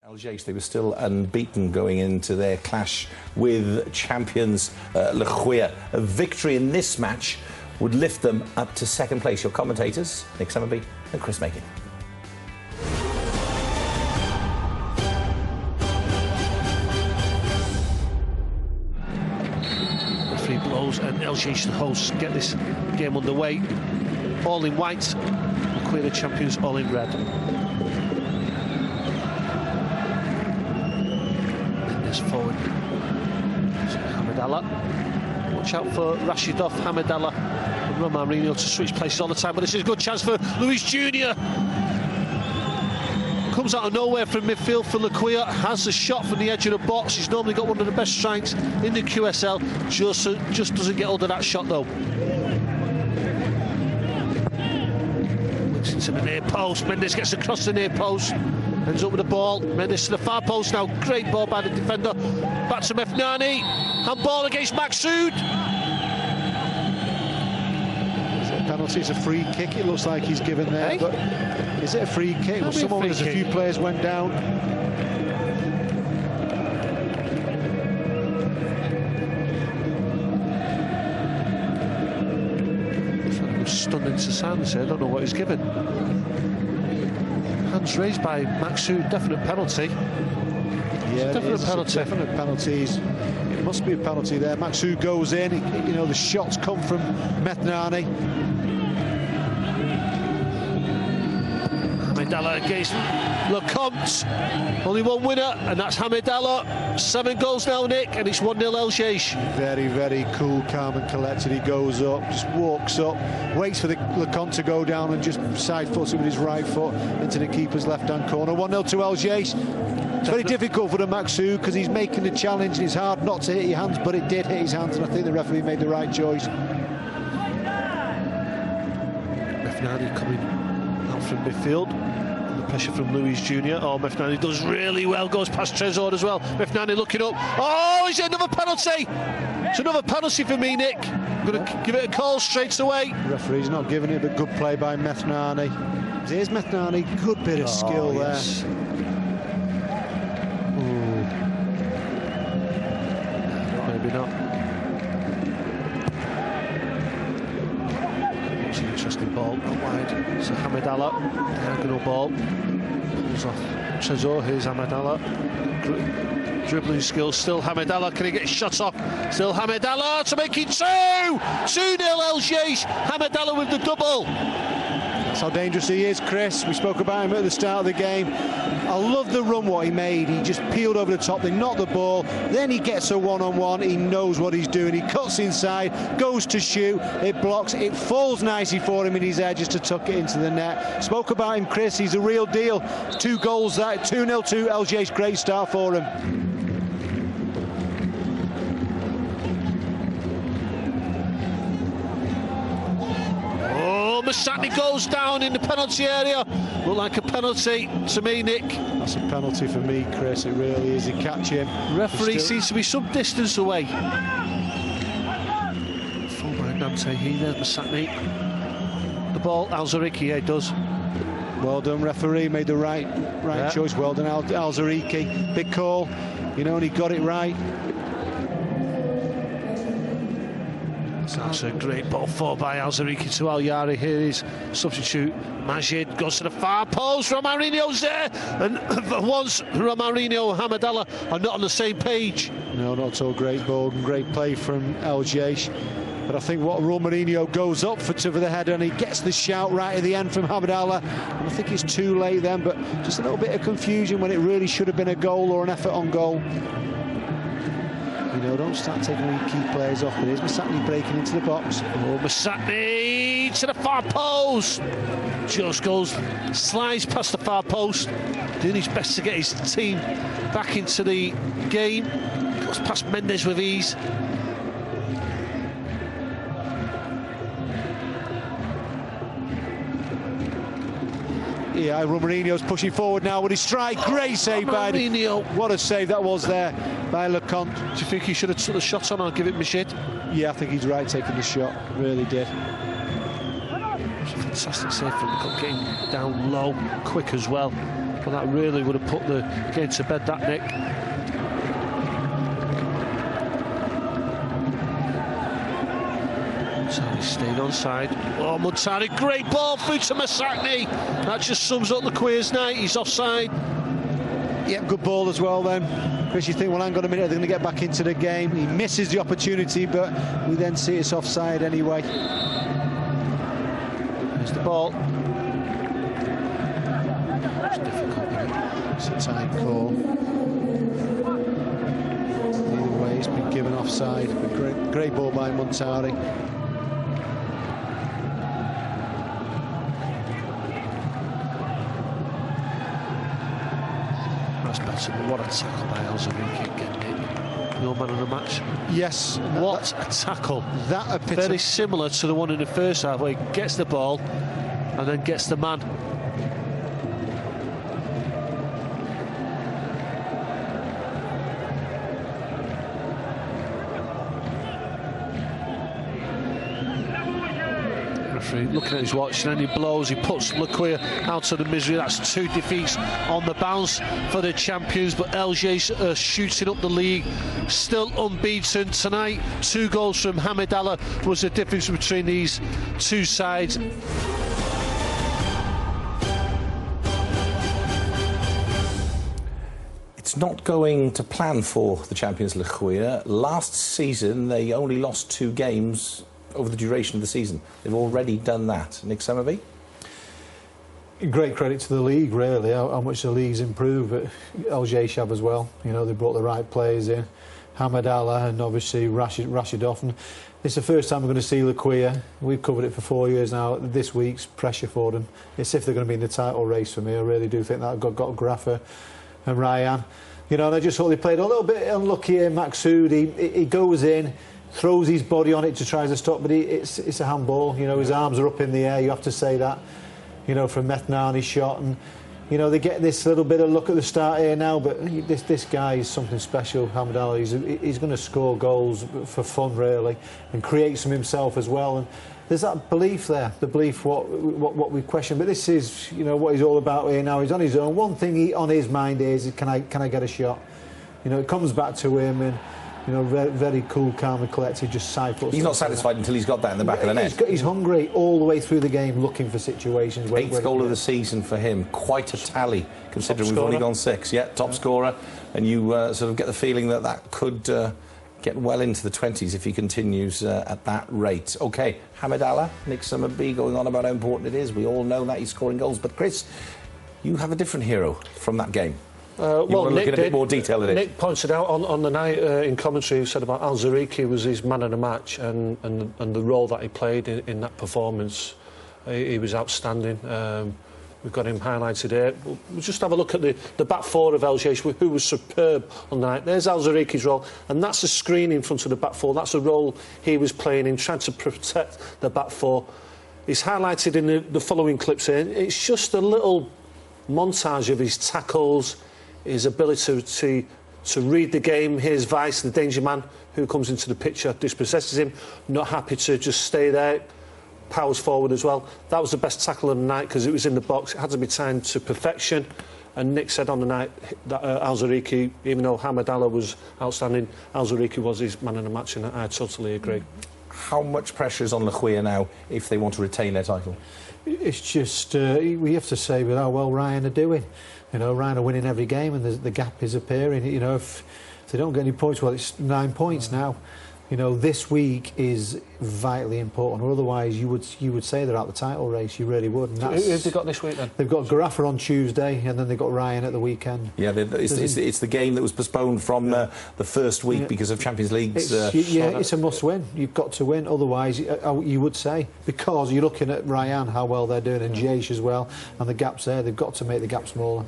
Eljaish, they were still unbeaten going into their clash with champions Lekhwiya. A victory in this match would lift them up to second place. Your commentators, Nick Summerby and Chris Macon. Three blows and Eljaish, the hosts, get this game underway. All in white, Lekhwiya the champions all in red. Forward, Hamidallah. Watch out for Rashidov, Hamidallah and Romarinho to switch places all the time, but this is a good chance for Luis Jr. Comes out of nowhere from midfield for Lekhwiya, has a shot from the edge of the box. He's normally got one of the best strikes in the QSL, just doesn't get hold of that shot though. Looks into the near post, Mendes gets across the near post. Ends up with the ball, Mendes to the far post now, great ball by the defender, back to Mefnani, handball against Maqsood. Is it a penalty? It's a free kick, it looks like he's given there, but is it a free kick? Well, there's a few players went down. It was stunning to silence here, I don't know what he's given. Hands raised by Maqsood, definite penalty. Yeah, definite penalty. Definite penalties. It must be a penalty there. Maqsood goes in. You know, the shots come from Mefnani. Hamidallah against Lecomte. Only one winner, and that's Hamidallah. 7 goals now, Nick, and it's 1-0 Eljaish. Very, very cool, calm and collected. He goes up, just walks up, waits for the Lecomte to go down and just side-foots it with his right foot into the keeper's left-hand corner. 1-0 to Eljaish. It's very difficult for the Maqsood because he's making the challenge and it's hard not to hit your hands, but it did hit his hands, and I think the referee made the right choice. Mefnani coming out from midfield. Pressure from Luis Jr. Oh, Mefnani does really well, goes past Trezor as well. Mefnani looking up. Oh, is it another penalty? It's another penalty for me, Nick. I'm going to give it a call straight away. The referee's not giving it, but good play by Mefnani. Here's Mefnani, good bit of skill yes. There. Ooh. Maybe not. It's an interesting ball, not wide. It's a Hamidallah, diagonal ball. Pulls off Trezor, here's Hamidallah. Dribbling skills, still Hamidallah, can he get his shot off? Still Hamidallah to make it 2-0 Eljaish, Hamidallah with the double. That's how dangerous he is, Chris. We spoke about him at the start of the game. I love the run what he made. He just peeled over the top, they knocked the ball, then he gets a one-on-one, he knows what he's doing, he cuts inside, goes to shoot, it blocks, it falls nicely for him in his air just to tuck it into the net. Spoke about him, Chris, he's a real deal. 2 goals there, 2-0 to Eljaish, great start for him. Masatni goes down in the penalty area. Looked like a penalty to me, Nick. That's a penalty for me, Chris. It really is. He catch him. Referee seems to be some distance away. Full by Tae-hee, there's Masatni. The ball, Al-Sailiya, yeah, it does. Well done, referee. Made the right choice. Well done, Al-Sailiya. Big call. You know, and he got it right. That's a great ball forward by Al-Sailiya to Al-Yari. Here is substitute Majid, goes to the far post. Romarinho's there, and once Romarinho and Hamidallah are not on the same page. No, not at all. Great ball and great play from Eljaish. But I think what Romarinho goes up for the header, and he gets the shout right at the end from Hamidallah. And I think it's too late then, but just a little bit of confusion when it really should have been a goal or an effort on goal. You know, don't start taking any key players off. But here's Masatni breaking into the box. Oh, Masatni to the far post. Just slides past the far post, doing his best to get his team back into the game. Goes past Mendes with ease. Yeah, Romarinho's pushing forward now with his strike. Great save by Romarinho. What a save that was there by Lecomte. Do you think he should have took the shot on or give it Majid? Yeah, I think he's right taking the shot. Really did. It's a fantastic save from Lecomte, getting down low, quick as well. But that really would have put the game to bed, that, Nick. Muntari stayed onside. Oh, Muntari, great ball through to Masakni. That just sums up Lekhwiya's night. He's offside. Yeah, good ball as well then. Chris, you think, well, hang on a minute, they're going to get back into the game. He misses the opportunity, but we then see it's offside anyway. There's the ball. It's difficult, isn't it? It's a tight call. Either way, he's been given offside. But great ball by Muntari. That's better, but what a tackle by Al-Sailiya getting it. No man of the match. Yes. What a tackle. That very similar to the one in the first half where he gets the ball and then gets the man. Looking at his watch, and then he blows, he puts Lekhwiya out of the misery. That's 2 defeats on the bounce for the champions, but Eljaish are shooting up the league, still unbeaten tonight. 2 goals from Hamidallah was the difference between these 2 sides. It's not going to plan for the champions Lekhwiya. Last season, they only lost 2 games over the duration of the season. They've already done that. Nick Summerby? Great credit to the league, really, how much the league's improved. But Eljaish have as well. You know, they brought the right players in. Hamidallah and obviously Rashidov. And it's the first time we're going to see Lekhwiya. We've covered it for 4 years now. This week's pressure for them. It's if they're going to be in the title race for me. I really do think that got Graffa and Ryan. You know, and I just thought they played a little bit unlucky here. Maksud, he goes in, throws his body on it to try to stop, but it's a handball. You know, his arms are up in the air, you have to say that, you know, from Methnani's shot. And, you know, they get this little bit of luck at the start here now, but this guy is something special, Hamidallah. He's going to score goals for fun, really, and create some himself as well. And there's that belief there, the belief what we question. But this is, you know, what he's all about here now. He's on his own. One thing on his mind is, can I get a shot? You know, it comes back to him, and you know, very, very cool, calm and collected, just side foot. He's not satisfied until he's got that in the back of the net. He's hungry all the way through the game, looking for situations. 8th goal of the season for him. Quite a tally, considering we've only gone 6. Yeah, top scorer. And you sort of get the feeling that could get well into the 20s if he continues at that rate. OK, Hamidallah, Nick Summerby going on about how important it is. We all know that he's scoring goals. But, Chris, you have a different hero from that game. Well, Nick look in a bit more detail at it. Nick pointed out on the night in commentary, he said about Al-Sailiya was his man of the match, and the role that he played in that performance, he was outstanding. We've got him highlighted here. We'll just have a look at the back 4 of Eljaish, who was superb on the night. There's Al-Sailiya's role, and that's a screen in front of the back 4. That's a role he was playing in, trying to protect the back 4. He's highlighted in the following clips here. It's just a little montage of his tackles, his ability to read the game. Here's Vice, the danger man, who comes into the picture, dispossesses him, not happy to just stay there, powers forward as well. That was the best tackle of the night because it was in the box. It had to be timed to perfection. And Nick said on the night that Al-Sailiya, even though Hamidallah was outstanding, Al-Sailiya was his man of the match, and I totally agree. How much pressure is on Lekhwiya now if they want to retain their title? It's just, we have to say with how well Ryan are doing. You know, Ryan are winning every game, and the gap is appearing. You know, if they don't get any points, well, it's 9 points now. You know, this week is vitally important, or otherwise you would say they're out the title race. You really would. And who have they got this week then? They've got Graffa on Tuesday, and then they've got Ryan at the weekend. Yeah, it's the game that was postponed from the first week because of Champions League's... it's a must-win. You've got to win, otherwise you would say, because you're looking at Ryan, how well they're doing, and Eljaish as well, and the gaps there, they've got to make the gap smaller.